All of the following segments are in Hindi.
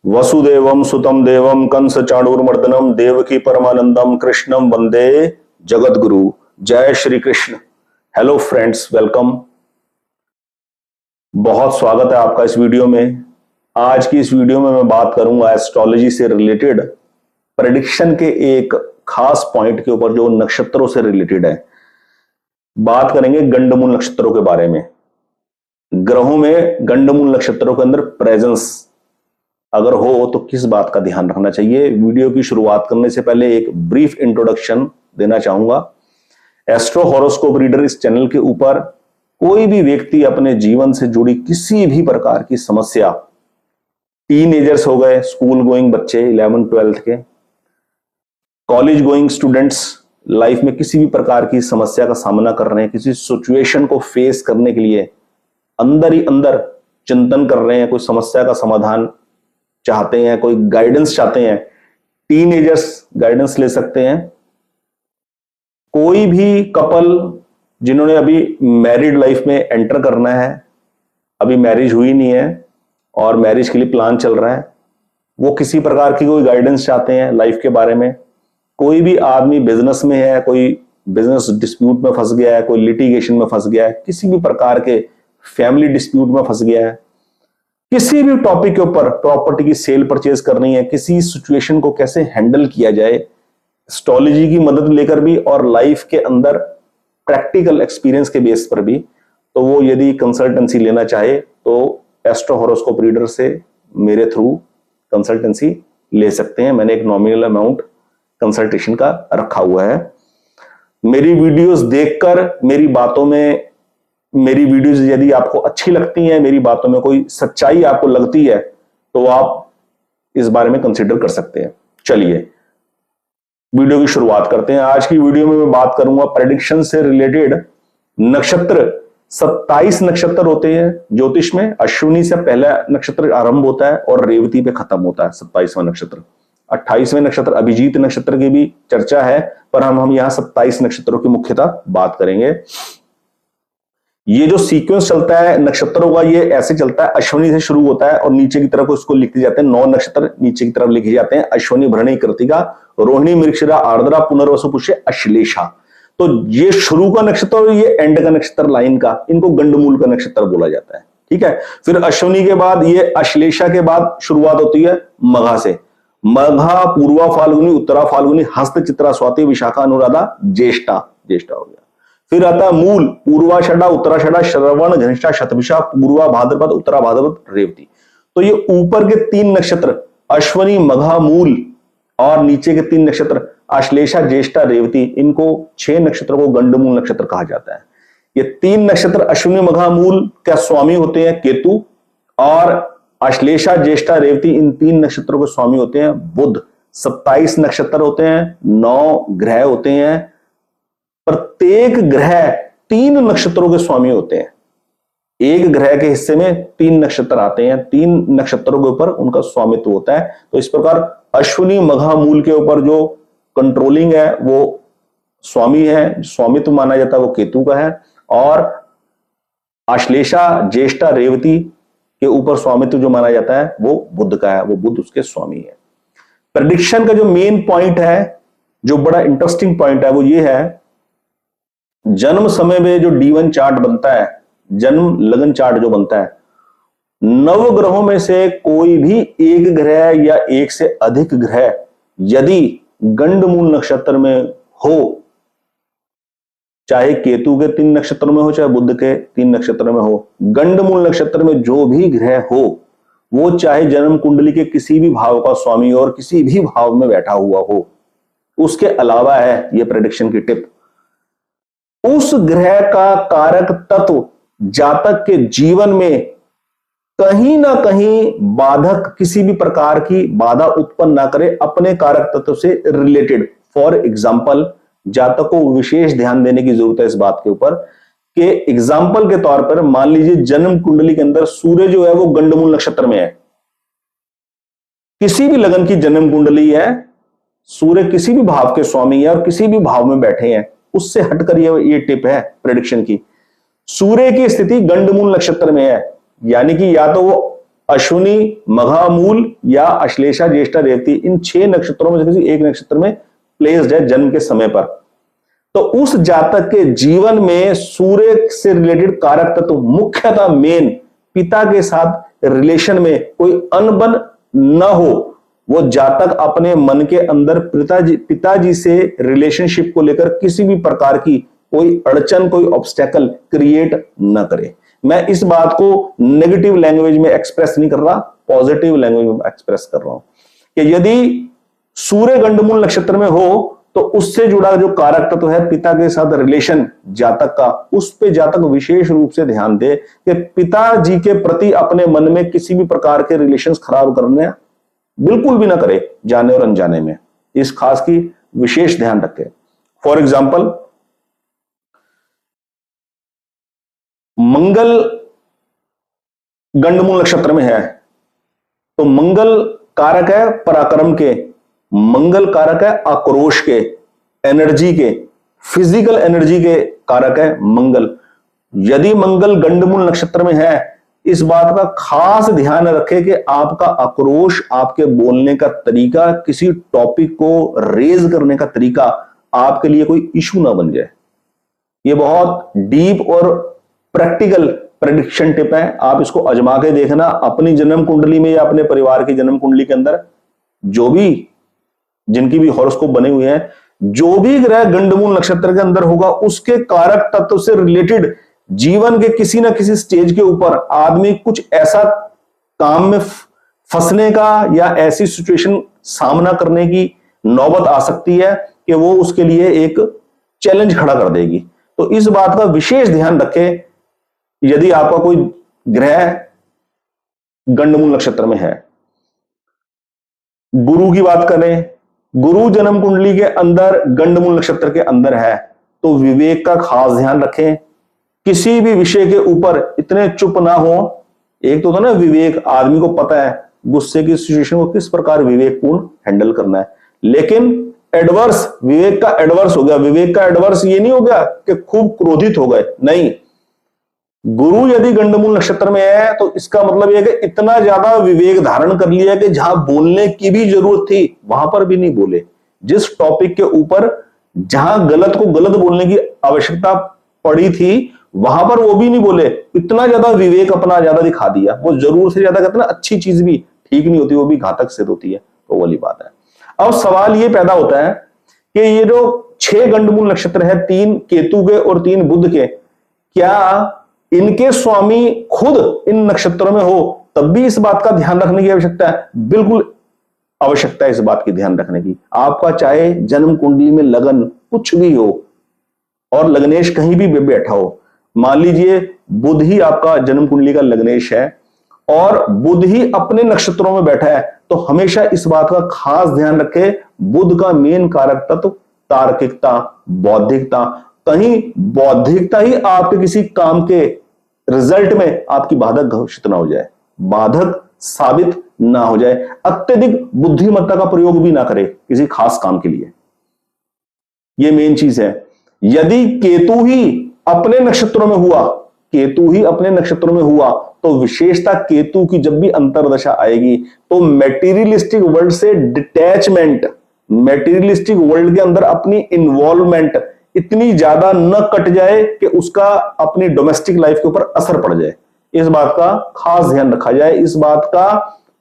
वसुदेवम सुतम देवम कंस चाणूरमर्दनम देवकी परमानंदम कृष्णम वंदे जगतगुरु। जय Shri Krishna. Hello friends, welcome. बहुत स्वागत है आपका इस वीडियो में। आज की इस वीडियो में मैं बात करूंगा एस्ट्रोलॉजी से रिलेटेड प्रेडिक्शन के एक खास पॉइंट के ऊपर जो नक्षत्रों से रिलेटेड है। बात करेंगे गंडमूल नक्षत्रों के बारे में। ग्रहों में गंडमूल नक्षत्रों के अंदर प्रेजेंस अगर हो तो किस बात का ध्यान रखना चाहिए। वीडियो की शुरुआत करने से पहले एक ब्रीफ इंट्रोडक्शन देना चाहूंगा। एस्ट्रो हॉरोस्कोप रीडर इस चैनल के ऊपर कोई भी व्यक्ति अपने जीवन से जुड़ी किसी भी प्रकार की समस्या, टीनेजर्स हो गए, स्कूल गोइंग बच्चे 11-12 के, कॉलेज गोइंग स्टूडेंट्स, लाइफ में किसी भी प्रकार की समस्या का सामना कर रहे हैं, किसी सिचुएशन को फेस करने के लिए अंदर ही अंदर चिंतन कर रहे हैं, कोई समस्या का समाधान चाहते हैं, कोई गाइडेंस चाहते हैं, टीनेजर्स गाइडेंस ले सकते हैं। कोई भी कपल जिन्होंने अभी मैरिड लाइफ में एंटर करना है, अभी मैरिज हुई नहीं है और मैरिज के लिए प्लान चल रहा है, वो किसी प्रकार की कोई गाइडेंस चाहते हैं लाइफ के बारे में। कोई भी आदमी बिजनेस में है, कोई बिजनेस डिस्प्यूट में फंस गया है, कोई लिटिगेशन में फंस गया है, किसी भी प्रकार के फैमिली डिस्प्यूट में फंस गया है, किसी भी टॉपिक के ऊपर प्रॉपर्टी की सेल परचेज करनी है, किसी सिचुएशन को कैसे हैंडल किया जाए, एस्ट्रोलॉजी की मदद लेकर भी और लाइफ के अंदर प्रैक्टिकल एक्सपीरियंस के बेस पर भी, तो वो यदि कंसल्टेंसी लेना चाहे तो एस्ट्रो हॉरोस्कोप रीडर से मेरे थ्रू कंसल्टेंसी ले सकते हैं। मैंने एक नॉमिनल अमाउंट कंसल्टेशन का रखा हुआ है। मेरी वीडियोस देखकर मेरी वीडियोस यदि आपको अच्छी लगती हैं, मेरी बातों में कोई सच्चाई आपको लगती है, तो आप इस बारे में कंसीडर कर सकते हैं। चलिए वीडियो की शुरुआत करते हैं। आज की वीडियो में मैं बात करूंगा प्रेडिक्शन से रिलेटेड नक्षत्र। 27 नक्षत्र होते हैं ज्योतिष में। अश्विनी से पहला नक्षत्र आरंभ होता है और रेवती पे खत्म होता है 27वां नक्षत्र। 28वें नक्षत्र अभिजीत नक्षत्र की भी चर्चा है, पर हम यहां 27 नक्षत्रों की मुख्यतः बात करेंगे। ये जो सीक्वेंस चलता है नक्षत्रों का, ये ऐसे चलता है, अश्विनी से शुरू होता है और नीचे की तरफ उसको लिखे जाते हैं 9 नक्षत्र नीचे की तरफ लिखे जाते हैं। अश्विनी, भरणी, कृतिका, रोहिणी, मृगशिरा, आर्द्रा, पुनर्वसु, पुष्य, अश्लेषा। तो ये शुरू का नक्षत्र और ये एंड का नक्षत्र लाइन का, इनको गंडमूल का नक्षत्र बोला जाता है। ठीक है। फिर अश्विनी के बाद ये अश्लेषा के बाद शुरुआत होती है मघा से। मघा, पूर्वा फाल्गुनी, उत्तरा फाल्गुनी, हस्त, चित्रा, स्वाति, विशाखा, अनुराधा, ज्येष्ठा हो गया। फिर आता है मूल, पूर्वाषाढ़ा, उत्तराषाढ़ा, श्रवण, धनिष्ठा, शतभिषा, पूर्वा भाद्रपद, उत्तरा भाद्रपद, रेवती। तो ये ऊपर के 3 नक्षत्र अश्विनी, मघा, मूल और नीचे के 3 नक्षत्र अश्लेषा, ज्येष्ठा, रेवती, इनको 6 नक्षत्रों को गंडमूल नक्षत्र कहा जाता है। ये 3 नक्षत्र अश्विनी, मघा, मूल का स्वामी होते हैं केतु, और अश्लेषा, ज्येष्ठा, रेवती, इन 3 नक्षत्रों के स्वामी होते हैं बुध। 27 नक्षत्र होते हैं, 9 ग्रह होते हैं, प्रत्येक ग्रह 3 नक्षत्रों के स्वामी होते हैं। एक ग्रह के हिस्से में 3 नक्षत्र आते हैं, 3 नक्षत्रों के ऊपर उनका स्वामित्व होता है। तो इस प्रकार अश्विनी, मघा, मूल के ऊपर जो कंट्रोलिंग है वो स्वामी है, स्वामित्व माना जाता है वो केतु का है, और अश्लेषा, ज्येष्ठा, रेवती के ऊपर स्वामित्व जो माना जाता है वो बुध का है, वो बुध उसके स्वामी है। प्रेडिक्शन का जो मेन पॉइंट है, जो बड़ा इंटरेस्टिंग पॉइंट है, वो ये है जन्म समय में जो D1 चार्ट बनता है, जन्म लगन चार्ट जो बनता है, 9 ग्रहों में से कोई भी एक ग्रह या एक से अधिक ग्रह यदि गंडमूल नक्षत्र में हो, चाहे केतु के 3 नक्षत्रों में हो, चाहे बुध के 3 नक्षत्र में हो, गंडमूल नक्षत्र में जो भी ग्रह हो, वो चाहे जन्म कुंडली के किसी भी भाव का स्वामी और किसी भी भाव में बैठा हुआ हो। उसके अलावा है ये प्रेडिक्शन की टिप, उस ग्रह का कारक तत्व जातक के जीवन में कहीं ना कहीं बाधक, किसी भी प्रकार की बाधा उत्पन्न ना करे अपने कारक तत्व से रिलेटेड। फॉर एग्जाम्पल, जातक को विशेष ध्यान देने की जरूरत है इस बात के ऊपर कि एग्जाम्पल के तौर पर मान लीजिए जन्म कुंडली के अंदर सूर्य जो है वो गंडमूल नक्षत्र में है। किसी भी लगन की जन्म कुंडली है, सूर्य किसी भी भाव के स्वामी है और किसी भी भाव में बैठे हैं, उससे हटकर ये टिप है प्रेडिक्शन की। सूर्य की स्थिति गंडमूल नक्षत्र में है, यानी कि या तो वो अश्विनी, मघा, मूल या अश्लेषा, ज्येष्ठा, रेवती, इन 6 नक्षत्रों में से किसी एक नक्षत्र में प्लेस्ड है जन्म के समय पर, तो उस जातक के जीवन में सूर्य से रिलेटेड कारक तत्व मुख्यतः मेन पिता के साथ रिलेशन में कोई अनबन न हो, वो जातक अपने मन के अंदर पिताजी से रिलेशनशिप को लेकर किसी भी प्रकार की कोई अड़चन, कोई ऑब्स्टेकल क्रिएट न करे। मैं इस बात को नेगेटिव लैंग्वेज में एक्सप्रेस नहीं कर रहा, पॉजिटिव लैंग्वेज में एक्सप्रेस कर रहा हूं कि यदि सूर्य गंडमूल नक्षत्र में हो तो उससे जुड़ा जो कारक तत्व है पिता के साथ रिलेशन जातक का, उस पे जातक विशेष रूप से ध्यान दे कि पिताजी के प्रति अपने मन में किसी भी प्रकार के रिलेशंस खराब करने बिल्कुल भी ना करे, जाने और अनजाने में। इस खास की विशेष ध्यान रखे। फॉर एग्जाम्पल, मंगल गंडमूल नक्षत्र में है तो मंगल कारक है पराक्रम के, मंगल कारक है आक्रोश के, एनर्जी के, फिजिकल एनर्जी के कारक है मंगल। यदि मंगल गंडमूल नक्षत्र में है, इस बात का खास ध्यान रखें कि आपका आक्रोश, आपके बोलने का तरीका, किसी टॉपिक को रेज करने का तरीका आपके लिए कोई इशू ना बन जाए। ये बहुत डीप और प्रैक्टिकल प्रेडिक्शन टिप है, आप इसको आजमा के देखना अपनी जन्म कुंडली में या अपने परिवार की जन्म कुंडली के अंदर। जो भी जिनकी भी हॉरोस्कोप बने हुए हैं, जो भी ग्रह गंडमूल नक्षत्र के अंदर होगा उसके कारक तत्व से रिलेटेड जीवन के किसी ना किसी स्टेज के ऊपर आदमी कुछ ऐसा काम में फंसने का या ऐसी सिचुएशन सामना करने की नौबत आ सकती है कि वो उसके लिए एक चैलेंज खड़ा कर देगी। तो इस बात का विशेष ध्यान रखें यदि आपका कोई ग्रह गंडमूल नक्षत्र में है। गुरु की बात करें, गुरु जन्म कुंडली के अंदर गंडमूल नक्षत्र के अंदर है तो विवेक का खास ध्यान रखें। किसी भी विषय के ऊपर इतने चुप ना हो। एक तो था ना विवेक, आदमी को पता है गुस्से की सिचुएशन को किस प्रकार विवेकपूर्ण हैंडल करना है, लेकिन एडवर्स, विवेक का एडवर्स हो गया। विवेक का एडवर्स ये नहीं हो गया कि खूब क्रोधित हो गए, नहीं। गुरु यदि गंडमूल नक्षत्र में है तो इसका मतलब यह कि इतना ज्यादा विवेक धारण कर लिया कि जहां बोलने की भी जरूरत थी वहां पर भी नहीं बोले। जिस टॉपिक के ऊपर जहां गलत को गलत बोलने की आवश्यकता पड़ी थी वहां पर वो भी नहीं बोले। इतना ज्यादा विवेक अपना ज्यादा दिखा दिया। वो जरूर से ज्यादा कहते ना, अच्छी चीज भी ठीक नहीं होती, वो भी घातक सिद्ध होती है। तो वाली बात है। अब सवाल ये पैदा होता है कि ये जो 6 गंडमूल नक्षत्र है, 3 केतु के और 3 बुध के, क्या इनके स्वामी खुद इन नक्षत्रों में हो तब भी इस बात का ध्यान रखने की आवश्यकता है? बिल्कुल आवश्यकता है इस बात की ध्यान रखने की। आपका चाहे जन्म कुंडली में लगन कुछ भी हो और लग्नेश कहीं भी बैठा हो, मान लीजिए बुध ही आपका जन्म कुंडली का लग्नेश है और बुध ही अपने नक्षत्रों में बैठा है, तो हमेशा इस बात का खास ध्यान रखें, बुध का मेन कारक तत्व तार्किकता, बौद्धिकता। कहीं बौद्धिकता ही आपके किसी काम के रिजल्ट में आपकी बाधक घोषित ना हो जाए, बाधक साबित ना हो जाए। अत्यधिक बुद्धिमत्ता का प्रयोग भी ना करे किसी खास काम के लिए, यह मेन चीज है। यदि केतु ही अपने नक्षत्रों में हुआ, केतु ही अपने नक्षत्रों में हुआ, तो विशेषता केतु की जब भी अंतरदशा आएगी तो मैटेरियलिस्टिक वर्ल्ड से डिटैचमेंट, मैटेरियलिस्टिक वर्ल्ड के अंदर अपनी इन्वॉल्वमेंट इतनी ज्यादा न कट जाए कि उसका अपनी डोमेस्टिक लाइफ के ऊपर असर पड़ जाए। इस बात का खास ध्यान रखा जाए, इस बात का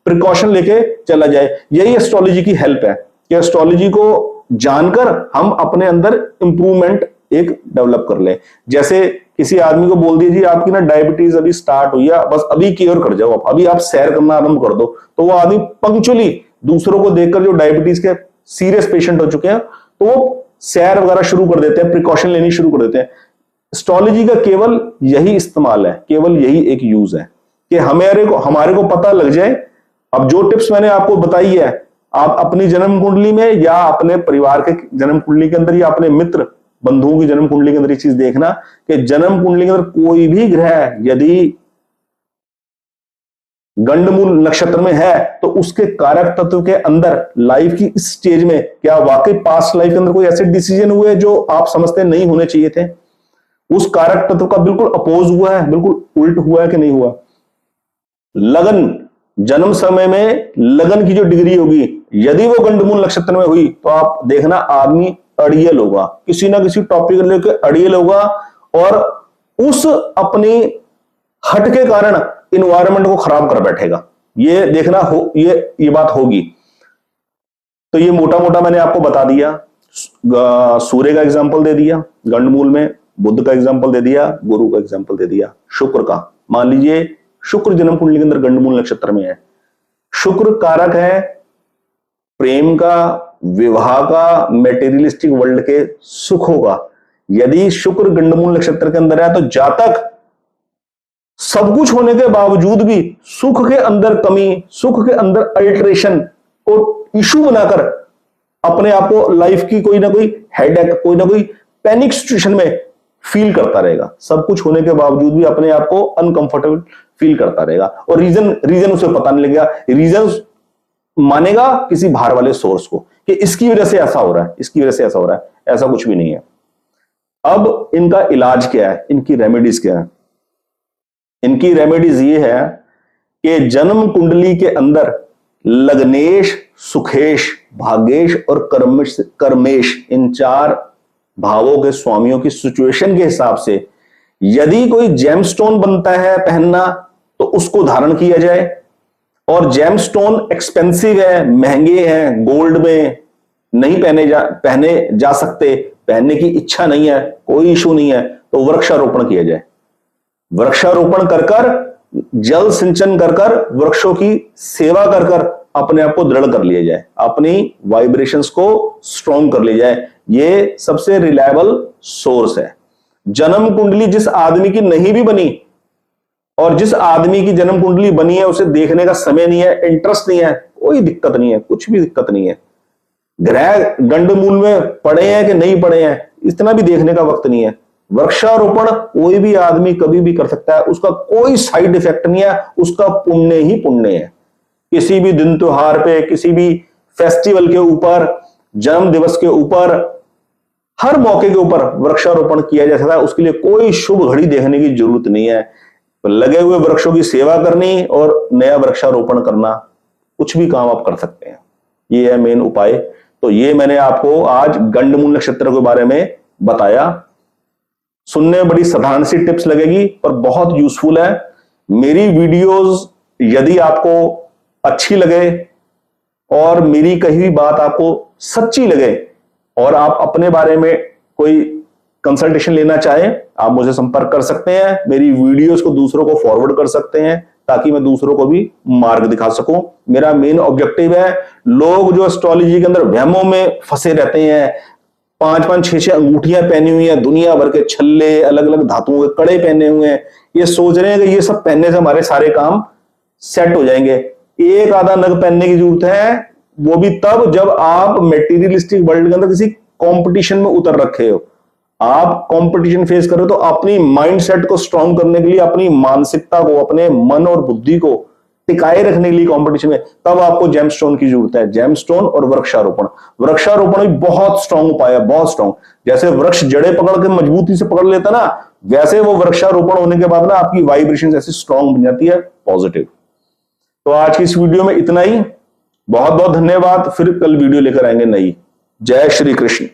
प्रिकॉशन लेके चला जाए। यही एस्ट्रोलॉजी की हेल्प है कि एस्ट्रोलॉजी को जानकर हम अपने अंदर इंप्रूवमेंट एक डेवलप कर ले। जैसे किसी आदमी को बोल दीजिए आपकी ना डायबिटीज अभी स्टार्ट हुई है, बस अभी क्योर कर जाओ, अभी आप सैर करना आरंभ कर दो, तो वो आदमी पंक्चुअली दूसरों को देखकर जो डायबिटीज के सीरियस पेशेंट हो चुके हैं तो वो सैर वगैरह शुरू कर देते हैं, प्रिकॉशन लेनी शुरू कर देते हैं। एस्ट्रोलॉजी का केवल यही इस्तेमाल है, केवल यही एक यूज है कि हमारे को पता लग जाए। अब जो टिप्स मैंने आपको बताई है, आप अपनी जन्म कुंडली में या अपने परिवार के जन्म कुंडली के अंदर या अपने मित्र बंधुओं की जन्म कुंडली के अंदर ये चीज देखना कि जन्म कुंडली के अंदर कोई भी ग्रह यदि गंडमूल नक्षत्र में है तो उसके कारक तत्व के अंदर लाइफ की इस स्टेज में क्या वाकई पास्ट लाइफ के अंदर कोई ऐसे डिसीजन हुए जो आप समझते नहीं होने चाहिए थे, उस कारक तत्व का बिल्कुल अपोज हुआ है, बिल्कुल उल्ट हुआ है कि नहीं हुआ। लगन जन्म समय में लगन की जो डिग्री होगी, यदि वो गंडमूल नक्षत्र में हुई तो आप देखना आदमी अड़ियल होगा, किसी ना किसी टॉपिक को लेकर अड़ियल होगा और उस अपनी हट के कारण इन्वायरमेंट को खराब कर बैठेगा। ये देखना ये बात होगी। तो ये मोटा मोटा मैंने आपको बता दिया। सूर्य का एग्जांपल दे दिया गंडमूल में, बुध का एग्जांपल दे दिया, गुरु का एग्जांपल दे दिया, शुक्र का। मान लीजिए शुक्र जन्म कुंडली के अंदर गंडमूल नक्षत्र में है। शुक्र कारक है प्रेम का, विवाह का, मेटेरियलिस्टिक वर्ल्ड के सुखों का। यदि शुक्र गंडमूल नक्षत्र के अंदर है तो जातक सब कुछ होने के बावजूद भी सुख के अंदर कमी, सुख के अंदर अल्टरेशन को इशू बनाकर अपने आप को लाइफ की कोई ना कोई हेडेक, कोई ना कोई पैनिक सिचुएशन में फील करता रहेगा। सब कुछ होने के बावजूद भी अपने आप को अनकंफर्टेबल फील करता रहेगा और रीजन उसे पता नहीं लगेगा। रीजन मानेगा किसी बाहर वाले सोर्स को कि इसकी वजह से ऐसा हो रहा है, इसकी वजह से ऐसा हो रहा है। ऐसा कुछ भी नहीं है। अब इनका इलाज क्या है, इनकी रेमेडीज क्या है? इनकी रेमेडीज ये है कि जन्म कुंडली के अंदर लग्नेश, सुखेश, भाग्येश और कर्मेश इन 4 भावों के स्वामियों की सिचुएशन के हिसाब से यदि कोई जेमस्टोन बनता है पहनना तो उसको धारण किया जाए। और जेमस्टोन एक्सपेंसिव है, महंगे हैं, गोल्ड में नहीं पहने जा सकते, पहनने की इच्छा नहीं है, कोई इशू नहीं है, तो वृक्षारोपण किया जाए। वृक्षारोपण कर जल सिंचन कर वृक्षों की सेवा कर अपने आप को दृढ़ कर लिया जाए, अपनी वाइब्रेशंस को स्ट्रॉन्ग कर लिया जाए। ये सबसे रिलायबल सोर्स है। जन्म कुंडली जिस आदमी की नहीं भी बनी और जिस आदमी की जन्म कुंडली बनी है उसे देखने का समय नहीं है, इंटरेस्ट नहीं है, कोई दिक्कत नहीं है, कुछ भी दिक्कत नहीं है। ग्रह गंडमूल में पड़े हैं कि नहीं पड़े हैं इतना भी देखने का वक्त नहीं है। वृक्षारोपण कोई भी आदमी कभी भी कर सकता है, उसका कोई साइड इफेक्ट नहीं है, उसका पुण्य ही पुण्य है। किसी भी दिन त्योहार पे, किसी भी फेस्टिवल के ऊपर, जन्म दिवस के ऊपर, हर मौके के ऊपर वृक्षारोपण किया जा सकता है। उसके लिए कोई शुभ घड़ी देखने की जरूरत नहीं है। लगे हुए वृक्षों की सेवा करनी और नया वृक्षारोपण करना, कुछ भी काम आप कर सकते हैं। ये है मेन उपाय। तो ये मैंने आपको आज गंडमूल नक्षत्र के बारे में बताया। सुनने में बड़ी साधारण सी टिप्स लगेगी पर बहुत यूजफुल है। मेरी वीडियोस यदि आपको अच्छी लगे और मेरी कही हुई बात आपको सच्ची लगे और आप अपने बारे में कोई कंसल्टेशन लेना चाहें, आप मुझे संपर्क कर सकते हैं। मेरी वीडियोस को दूसरों को फॉरवर्ड कर सकते हैं ताकि मैं दूसरों को भी मार्ग दिखा सकूं। मेरा मेन ऑब्जेक्टिव है, लोग जो एस्ट्रोलॉजी के अंदर वहमों में फंसे रहते हैं, 5-5, 6-6 अंगूठियां पहनी हुई हैं, दुनिया भर के छल्ले, अलग अलग धातुओं के कड़े पहने हुए हैं, ये सोच रहे हैं कि ये सब पहनने से हमारे सारे काम सेट हो जाएंगे। एक आधा नग पहनने की जरूरत है, वो भी तब जब आप मेटीरियलिस्टिक वर्ल्ड के अंदर किसी कंपटीशन में उतर रखे हो। आप कंपटीशन फेस कर रहे हो तो अपनी माइंडसेट को स्ट्रांग करने के लिए, अपनी मानसिकता को, अपने मन और बुद्धि को टिकाए रखने के लिए कंपटीशन में, तब आपको जेमस्टोन की जरूरत है। जेमस्टोन और वृक्षारोपण। वृक्षारोपण भी बहुत स्ट्रांग उपाय है, बहुत स्ट्रांग। जैसे वृक्ष जड़े पकड़ के मजबूती से पकड़ लेता ना, वैसे वो वृक्षारोपण होने के बाद ना आपकी वाइब्रेशन ऐसी स्ट्रांग बन जाती है, पॉजिटिव। तो आज की इस वीडियो में इतना ही। बहुत बहुत धन्यवाद। फिर कल वीडियो लेकर आएंगे नई। जय श्री कृष्ण।